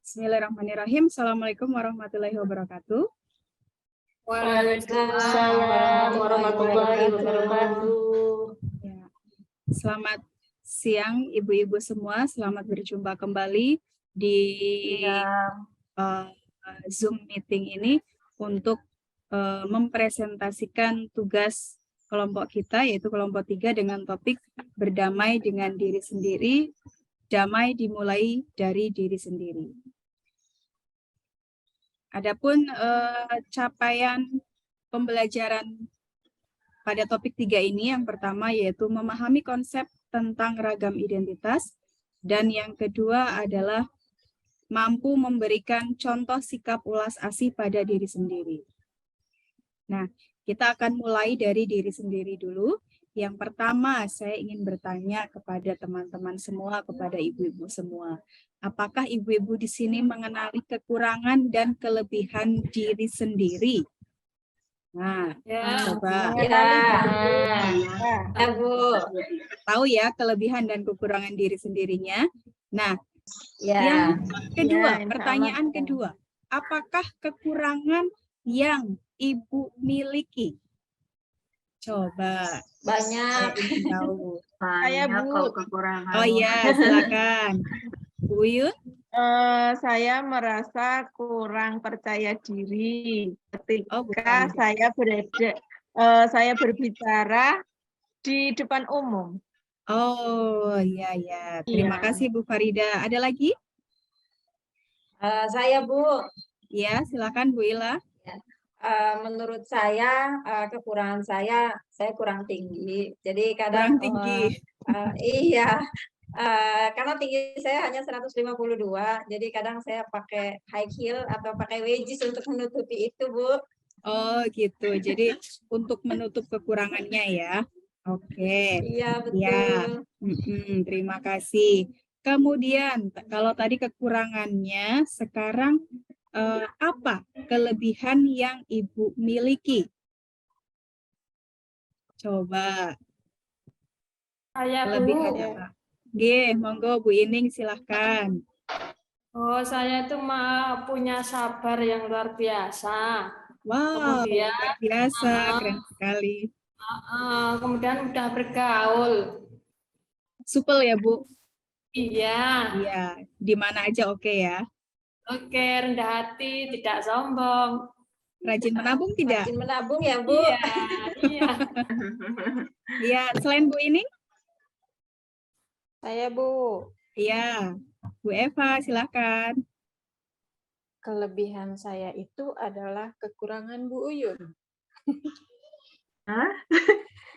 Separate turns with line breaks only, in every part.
Bismillahirrahmanirrahim. Assalamualaikum warahmatullahi wabarakatuh.
Waalaikumsalam warahmatullahi wabarakatuh.
Ya. Selamat siang ibu-ibu semua. Selamat berjumpa kembali di Zoom meeting ini untuk mempresentasikan tugas kelompok kita, yaitu kelompok 3 dengan topik berdamai dengan diri sendiri, damai dimulai dari diri sendiri. Adapun capaian pembelajaran pada topik 3 ini, yang pertama yaitu memahami konsep tentang ragam identitas, dan yang kedua adalah mampu memberikan contoh sikap ulas asih pada diri sendiri. Nah, kita akan mulai dari diri sendiri dulu. Yang pertama, saya ingin bertanya kepada teman-teman semua, kepada ibu-ibu semua. Apakah ibu-ibu di sini mengenali kekurangan dan kelebihan diri sendiri? Nah, coba.
Ya, Bu.
Tahu ya kelebihan dan kekurangan diri sendirinya. Nah, yang kedua, pertanyaan kedua. Apakah kekurangan yang Ibu miliki? Coba.
Banyak.
Saya ingin tahu.
Saya, Bu.
Kekurangan.
Oh iya, silakan. Bu Yun?
Saya merasa kurang percaya diri ketika
bukan.
saya berbicara di depan umum.
Oh iya ya. Terima kasih Bu Farida. Ada lagi?
Saya, Bu.
Ya, silakan Bu Ila.
Menurut saya kekurangan saya kurang tinggi. Jadi kadang
Kurang tinggi.
iya. Karena tinggi saya hanya 152, jadi kadang saya pakai high heel atau pakai wedges untuk menutupi itu, Bu.
Oh gitu. Jadi untuk menutup kekurangannya ya. Oke.
Iya, betul.
Ya. Terima kasih. Kemudian kalau tadi kekurangannya, sekarang apa kelebihan yang Ibu miliki? Coba. Kelebihan apa? Monggo Bu Ining, silahkan.
Oh, saya itu punya sabar yang luar biasa.
Wow,
Kemudian,
luar biasa, keren sekali.
Kemudian mudah bergaul.
Supel ya, Bu?
Iya.
Iya, di mana aja oke ya?
Oke, rendah hati, tidak sombong.
Rajin menabung tidak?
Rajin menabung ya, Bu?
Iya, iya.
Iya, selain Bu Ining?
Saya, Bu.
Iya, Bu Eva, silakan.
Kelebihan saya itu adalah kekurangan Bu Uyun.
Hah?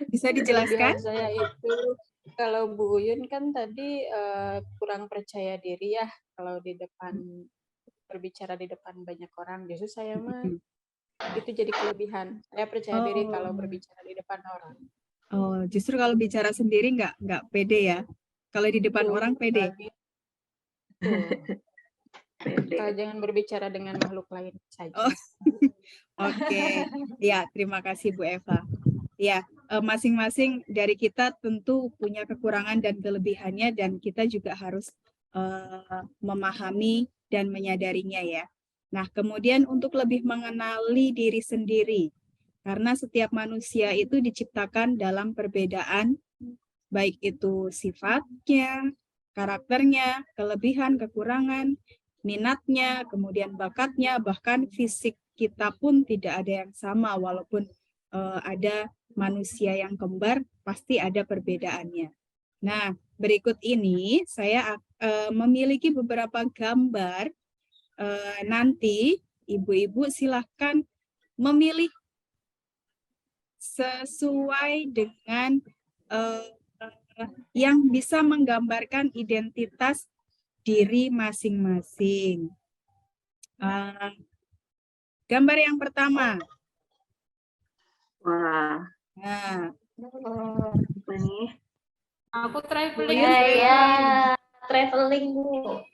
Bisa dijelaskan?
Kelebihan saya itu, kalau Bu Uyun kan tadi kurang percaya diri ya, kalau berbicara di depan banyak orang. Justru saya mah itu jadi kelebihan. Saya percaya diri kalau berbicara di depan orang.
Oh, justru kalau bicara sendiri nggak pede ya? Kalau di depan orang pede?
Kalau jangan berbicara dengan makhluk lain saja.
Oh. Oke. Ya, terima kasih Bu Eva. Ya, masing-masing dari kita tentu punya kekurangan dan kelebihannya, dan kita juga harus memahami dan menyadarinya ya. Nah, kemudian untuk lebih mengenali diri sendiri, karena setiap manusia itu diciptakan dalam perbedaan, baik itu sifatnya, karakternya, kelebihan, kekurangan, minatnya, kemudian bakatnya, bahkan fisik kita pun tidak ada yang sama, walaupun ada manusia yang kembar, pasti ada perbedaannya. Nah, berikut ini saya memiliki beberapa gambar. Nanti ibu-ibu silahkan memilih sesuai dengan yang bisa menggambarkan identitas diri masing-masing. Gambar yang pertama.
Wah.
Nah,
Apa nih?
Aku traveling.
Iya, traveling, Bu.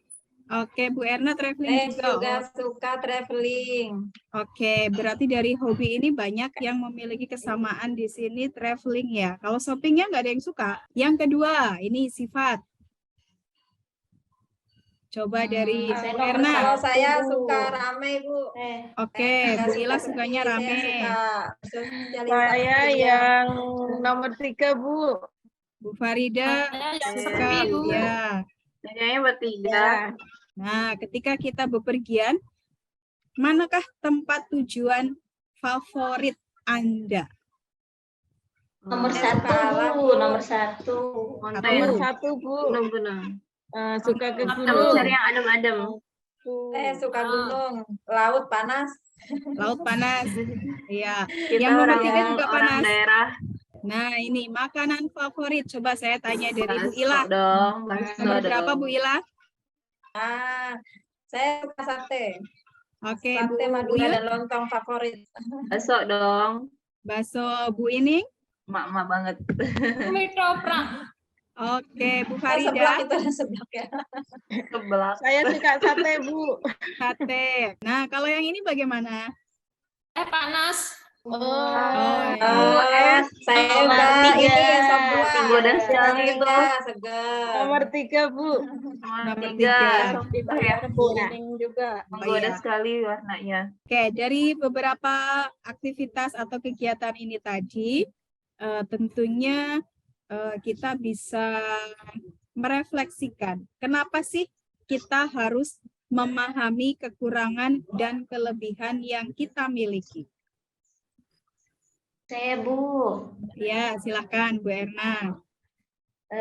Oke, Bu Erna traveling
juga suka traveling.
Oke, berarti dari hobi ini banyak yang memiliki kesamaan di sini, traveling ya. Kalau shoppingnya nggak ada yang suka. Yang kedua, ini sifat. Coba dari
Kalau-
Bu Erna.
Kalau saya
Bu.
suka rame, Bu.
Oke,
Nggak
Bu
suka
Ila
sepi,
sukanya
saya
rame.
suka sosialisasi.
Saya yang nomor 3, Bu.
Bu Farida
Saya yang
suka,
sepi, Bu.
ya.
Saya bertiga.
Ya.
Nah, ketika kita bepergian, manakah tempat tujuan favorit Anda?
Nomor
Saya
satu,
suka alam,
Bu.
Bu.
Nomor satu.
Nomor 1, Bu. Suka ke gunung.
Cari yang adem-adem.
Saya suka gunung, laut panas.
Laut panas. Iya.
Kita
Yang nomor
orang
3 juga
orang
panas.
daerah.
Nah, ini makanan favorit. Coba saya tanya dari Bu Ila.
Bakso dong, bakso
Nomor berapa
dong.
Bu Ila?
Saya suka sate.
Oke, Bu
Sate Madura
Uyut.
dan lontong favorit.
Bakso dong.
Bakso Bu Ining.
Mak-mak banget.
Mie ketoprak.
Oke, Bu
Seblak
Farida.
itu ada seblak ya.
Sebelah.
Saya suka sate, Bu.
Sate. Nah, kalau yang ini bagaimana?
Panas.
Saya
Nomor
juga
3.
ini sop buah.
Goda sekali itu.
Segar.
Nomor 3, Bu.
Nomor
3.
tiga.
Sop itu ya.
Kuning juga.
Menggoda
iya.
sekali warnanya.
Oke, dari beberapa aktivitas atau kegiatan ini tadi, tentunya kita bisa merefleksikan kenapa sih kita harus memahami kekurangan dan kelebihan yang kita miliki.
Saya, Bu.
Ya, silakan Bu Erna.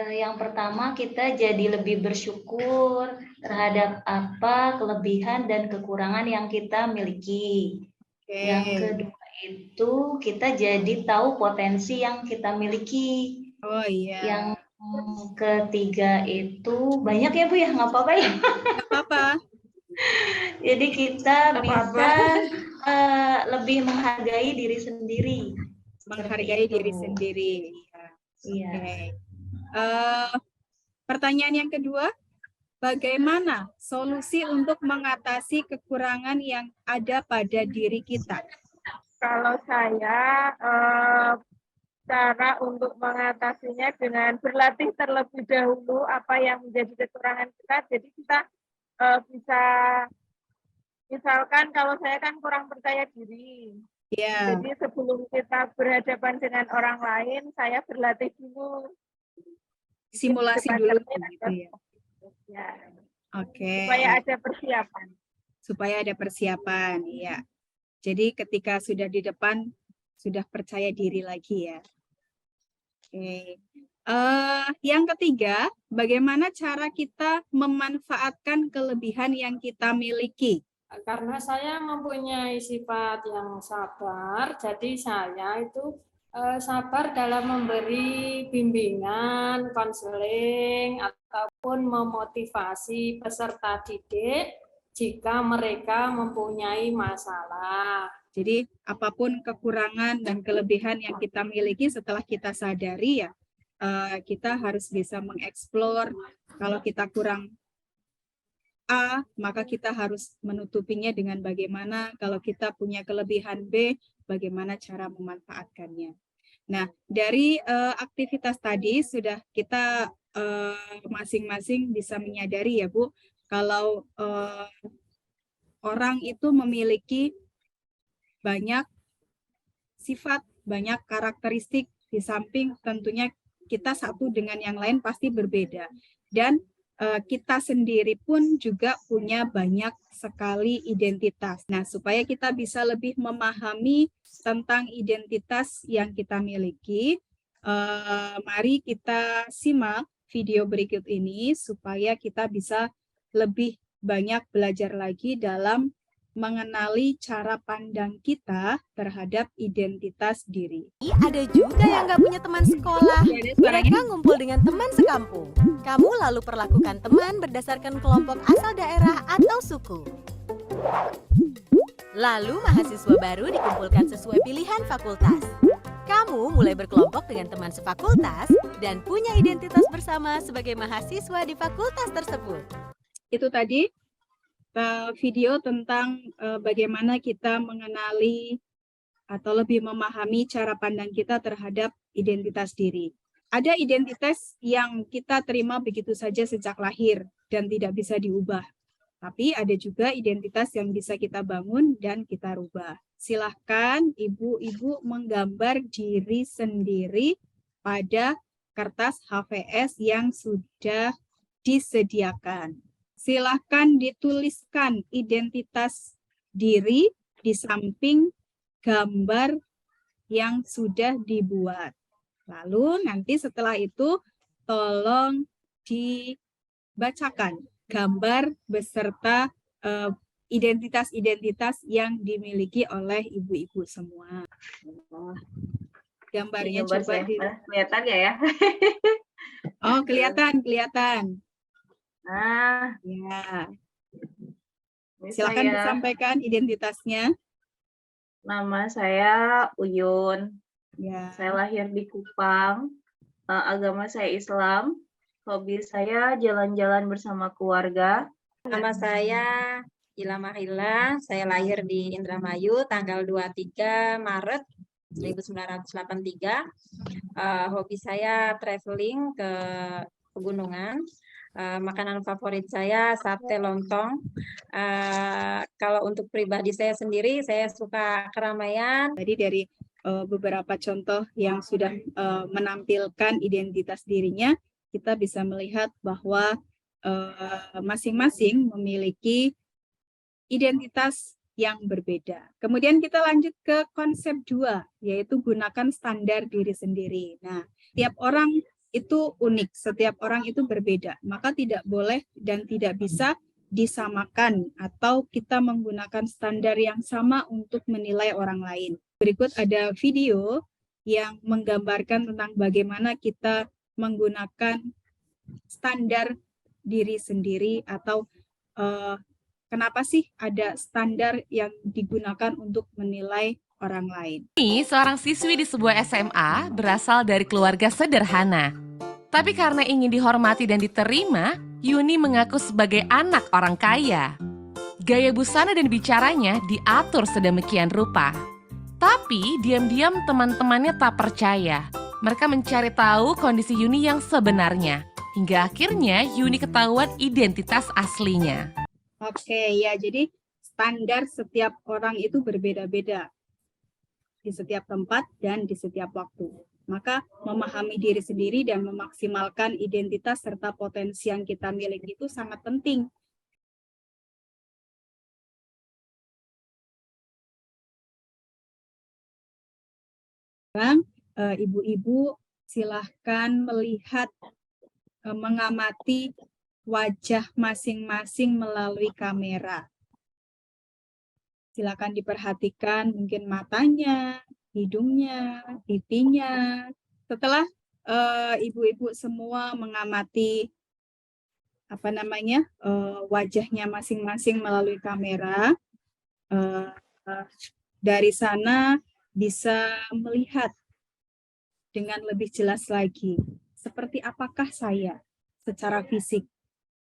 Yang pertama kita jadi lebih bersyukur terhadap apa kelebihan dan kekurangan yang kita miliki.
Oke.
Yang kedua itu kita jadi tahu potensi yang kita miliki.
Oh iya.
Yang ketiga itu banyak ya Bu ya, nggak apa-apa ya.
Nggak apa-apa.
Jadi kita
Nggak
bisa lebih menghargai diri sendiri.
Menghargai
Seperti
diri
itu.
sendiri.
Iya.
Oke. Pertanyaan yang kedua, bagaimana solusi untuk mengatasi kekurangan yang ada pada diri kita?
Kalau saya, cara untuk mengatasinya dengan berlatih terlebih dahulu apa yang menjadi kekurangan kita. Jadi kita bisa, misalkan kalau saya kan kurang percaya diri.
Ya,
Jadi sebelum kita berhadapan dengan orang lain, saya berlatih dulu.
simulasi
Depan
dulu
cermin
gitu ya.
Ya,
Oke.
supaya ada persiapan.
Supaya ada persiapan, iya. Jadi ketika sudah di depan, sudah percaya diri lagi ya. Oke. Yang ketiga, bagaimana cara kita memanfaatkan kelebihan yang kita miliki?
Karena saya mempunyai sifat yang sabar, jadi saya itu sabar dalam memberi bimbingan, konseling, ataupun memotivasi peserta didik jika mereka mempunyai masalah.
Jadi apapun kekurangan dan kelebihan yang kita miliki setelah kita sadari ya, kita harus bisa mengeksplor. Kalau kita kurang A, maka kita harus menutupinya dengan bagaimana. Kalau kita punya kelebihan B, bagaimana cara memanfaatkannya. Nah, dari aktivitas tadi sudah kita masing-masing bisa menyadari ya Bu, kalau orang itu memiliki banyak sifat, banyak karakteristik, di samping tentunya kita satu dengan yang lain pasti berbeda. Dan kita sendiri pun juga punya banyak sekali identitas. Nah, supaya kita bisa lebih memahami tentang identitas yang kita miliki, mari kita simak video berikut ini supaya kita bisa lebih banyak belajar lagi dalam mengenali cara pandang kita terhadap identitas diri.
Ada juga yang nggak punya teman sekolah. Mereka ngumpul dengan teman sekampung. Kamu lalu perlakukan teman berdasarkan kelompok asal daerah atau suku. Lalu mahasiswa baru dikumpulkan sesuai pilihan fakultas. Kamu mulai berkelompok dengan teman sefakultas dan punya identitas bersama sebagai mahasiswa di fakultas tersebut.
Itu tadi video tentang bagaimana kita mengenali atau lebih memahami cara pandang kita terhadap identitas diri. ada identitas yang kita terima begitu saja sejak lahir dan tidak bisa diubah. Tapi ada juga identitas yang bisa kita bangun dan kita rubah. Silahkan ibu-ibu menggambar diri sendiri pada kertas HVS yang sudah disediakan. Silahkan dituliskan identitas diri di samping gambar yang sudah dibuat. Lalu nanti setelah itu tolong dibacakan gambar beserta identitas-identitas yang dimiliki oleh ibu-ibu semua. Gambarnya
Gambar
coba
saya kelihatan ya.
Oh, kelihatan.
Nah,
Ya,
ini
silakan
saya,
disampaikan identitasnya.
nama saya Uyun.
Ya.
Saya lahir di Kupang. Agama saya Islam. Hobi saya jalan-jalan bersama keluarga.
Nama saya Ilham Mahila, saya lahir di Indramayu tanggal 23 Maret 1983. Hobi saya traveling ke pegunungan. Makanan favorit saya sate lontong. Kalau untuk pribadi saya sendiri, saya suka keramaian.
Tadi dari beberapa contoh yang sudah menampilkan identitas dirinya, kita bisa melihat bahwa masing-masing memiliki identitas yang berbeda. Kemudian kita lanjut ke konsep 2, yaitu gunakan standar diri sendiri. Nah, tiap orang itu unik, setiap orang itu berbeda, maka tidak boleh dan tidak bisa disamakan atau kita menggunakan standar yang sama untuk menilai orang lain. Berikut ada video yang menggambarkan tentang bagaimana kita menggunakan standar diri sendiri atau kenapa sih ada standar yang digunakan untuk menilai orang lain.
Ini seorang siswi di sebuah SMA berasal dari keluarga sederhana. Tapi karena ingin dihormati dan diterima, Yuni mengaku sebagai anak orang kaya. Gaya busana dan bicaranya diatur sedemikian rupa. Tapi diam-diam teman-temannya tak percaya. Mereka mencari tahu kondisi Yuni yang sebenarnya. Hingga akhirnya Yuni ketahuan identitas aslinya.
Oke, ya, jadi standar setiap orang itu berbeda-beda di setiap tempat dan di setiap waktu. Maka memahami diri sendiri dan memaksimalkan identitas serta potensi yang kita miliki itu sangat penting. Ibu-ibu silahkan melihat, mengamati wajah masing-masing melalui kamera. Silakan diperhatikan mungkin matanya, hidungnya, pipinya. Setelah ibu-ibu semua mengamati wajahnya masing-masing melalui kamera, dari sana bisa melihat dengan lebih jelas lagi seperti apakah saya secara fisik.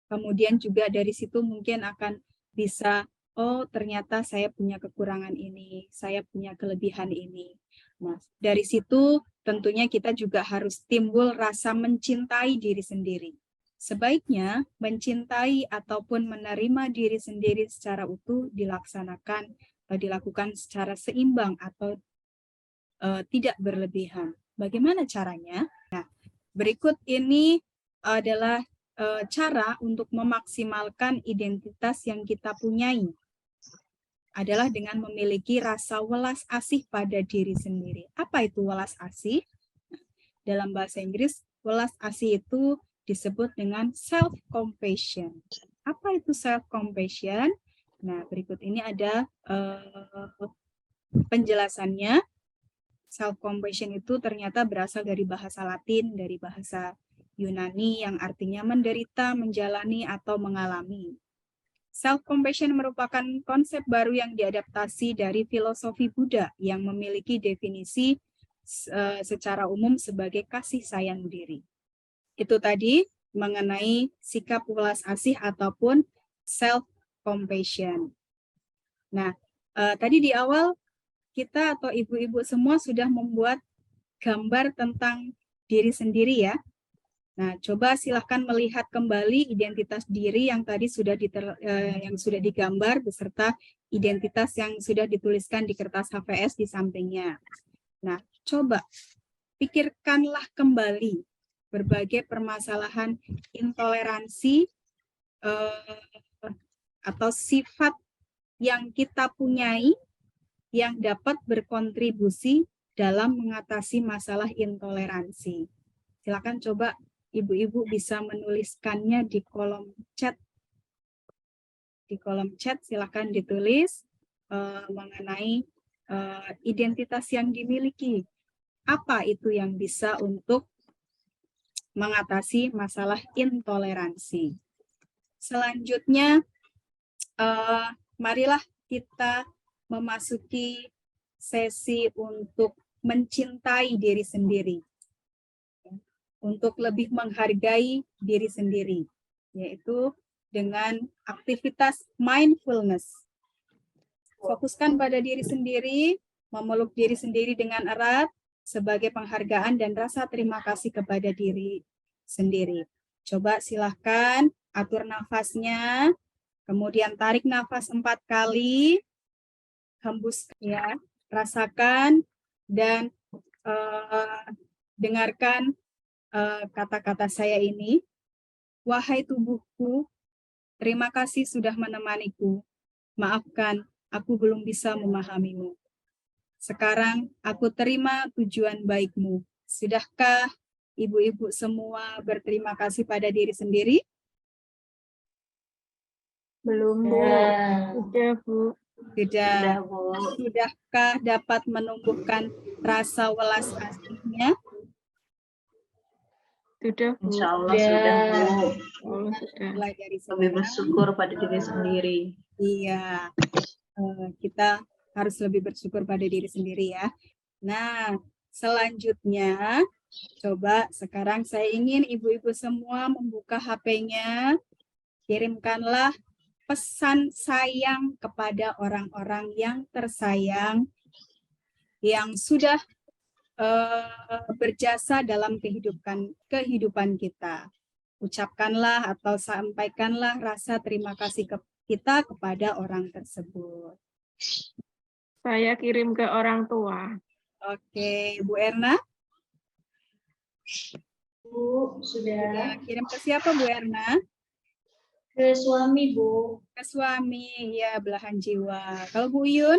Kemudian juga dari situ mungkin akan bisa, oh ternyata saya punya kekurangan ini, saya punya kelebihan ini. Nah, dari situ tentunya kita juga harus timbul rasa mencintai diri sendiri. Sebaiknya mencintai ataupun menerima diri sendiri secara utuh dilakukan secara seimbang atau tidak berlebihan. Bagaimana caranya? Nah, berikut ini adalah cara untuk memaksimalkan identitas yang kita punyai. Adalah dengan memiliki rasa welas asih pada diri sendiri. Apa itu welas asih? Dalam bahasa Inggris, welas asih itu disebut dengan self-compassion. Apa itu self-compassion? Nah, berikut ini ada penjelasannya. Self-compassion itu ternyata berasal dari bahasa Latin, dari bahasa Yunani yang artinya menderita, menjalani, atau mengalami. Self-compassion merupakan konsep baru yang diadaptasi dari filosofi Buddha yang memiliki definisi secara umum sebagai kasih sayang diri. Itu tadi mengenai sikap welas asih ataupun self-compassion. Nah, tadi di awal kita atau ibu-ibu semua sudah membuat gambar tentang diri sendiri ya. Nah, coba silahkan melihat kembali identitas diri yang tadi sudah yang sudah digambar beserta identitas yang sudah dituliskan di kertas HVS di sampingnya. Nah, coba pikirkanlah kembali berbagai permasalahan intoleransi atau sifat yang kita punyai yang dapat berkontribusi dalam mengatasi masalah intoleransi. Silakan coba ibu-ibu bisa menuliskannya di kolom chat. Di kolom chat silakan ditulis mengenai identitas yang dimiliki. Apa itu yang bisa untuk mengatasi masalah intoleransi. Selanjutnya, marilah kita memasuki sesi untuk mencintai diri sendiri. Untuk lebih menghargai diri sendiri, yaitu dengan aktivitas mindfulness. Fokuskan pada diri sendiri, memeluk diri sendiri dengan erat sebagai penghargaan dan rasa terima kasih kepada diri sendiri. Coba silahkan atur nafasnya, kemudian tarik nafas 4 kali, hembus ya, rasakan dan dengarkan kata-kata saya ini. Wahai tubuhku, terima kasih sudah menemaniku. Maafkan, aku belum bisa memahamimu. Sekarang aku terima tujuan baikmu. Sudahkah ibu-ibu semua berterima kasih pada diri sendiri?
Belum, Bu.
Sudah, Bu.
Sudah.
Bu.
Sudahkah dapat menumbuhkan rasa welas asihnya?
Sudah, Bu.
Insya Allah sudah, Bu.
Allah sudah.
Mulai dari
Lebih
sekarang,
bersyukur pada diri sendiri.
iya, kita harus lebih bersyukur pada diri sendiri ya. Nah, selanjutnya, coba sekarang saya ingin ibu-ibu semua membuka HP-nya, kirimkanlah pesan sayang kepada orang-orang yang tersayang, yang sudah berjasa dalam kehidupan kita. Ucapkanlah atau sampaikanlah rasa terima kasih kita kepada orang tersebut.
Saya kirim ke orang tua.
Oke, Bu Erna.
Bu, sudah.
Kirim ke siapa Bu Erna?
Ke suami, Bu.
Ke suami, ya belahan jiwa. Kalau Bu Yun?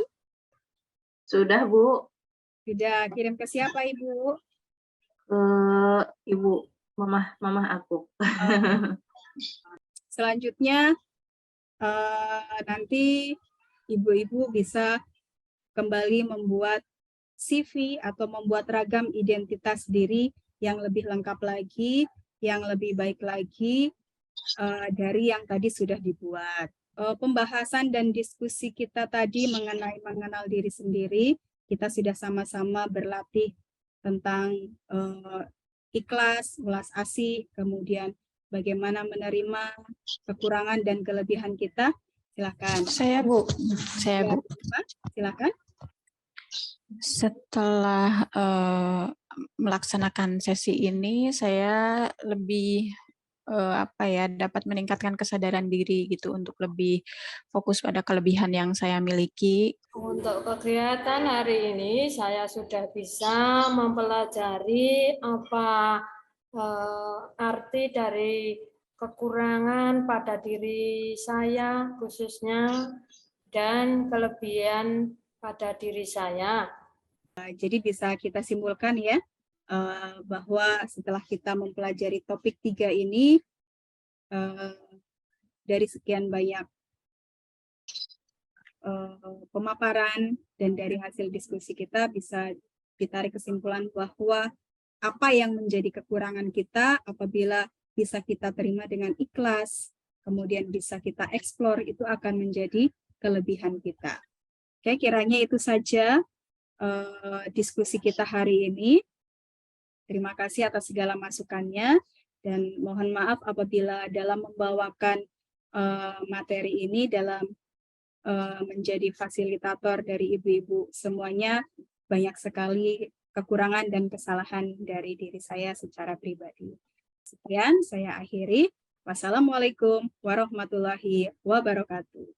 Sudah, Bu.
Sudah, kirim ke siapa Ibu?
Ke Ibu, mama aku.
Selanjutnya, nanti ibu-ibu bisa kembali membuat CV atau membuat ragam identitas diri yang lebih lengkap lagi, yang lebih baik lagi dari yang tadi sudah dibuat. Pembahasan dan diskusi kita tadi mengenai mengenal diri sendiri, kita sudah sama-sama berlatih tentang ikhlas, welas asih, kemudian bagaimana menerima kekurangan dan kelebihan kita. Silakan.
Saya Bu,
Silakan.
Setelah melaksanakan sesi ini, saya lebih dapat meningkatkan kesadaran diri gitu untuk lebih fokus pada kelebihan yang saya miliki.
Untuk kegiatan hari ini saya sudah bisa mempelajari apa arti dari kekurangan pada diri saya khususnya dan kelebihan pada diri saya.
Jadi bisa kita simpulkan ya, bahwa setelah kita mempelajari topik 3 ini, dari sekian banyak pemaparan dan dari hasil diskusi kita bisa ditarik kesimpulan bahwa apa yang menjadi kekurangan kita apabila bisa kita terima dengan ikhlas, kemudian bisa kita eksplor, itu akan menjadi kelebihan kita. Oke, kiranya itu saja diskusi kita hari ini. Terima kasih atas segala masukannya dan mohon maaf apabila dalam membawakan materi ini dalam menjadi fasilitator dari ibu-ibu semuanya banyak sekali kekurangan dan kesalahan dari diri saya secara pribadi. Sekian, saya akhiri. Wassalamualaikum warahmatullahi wabarakatuh.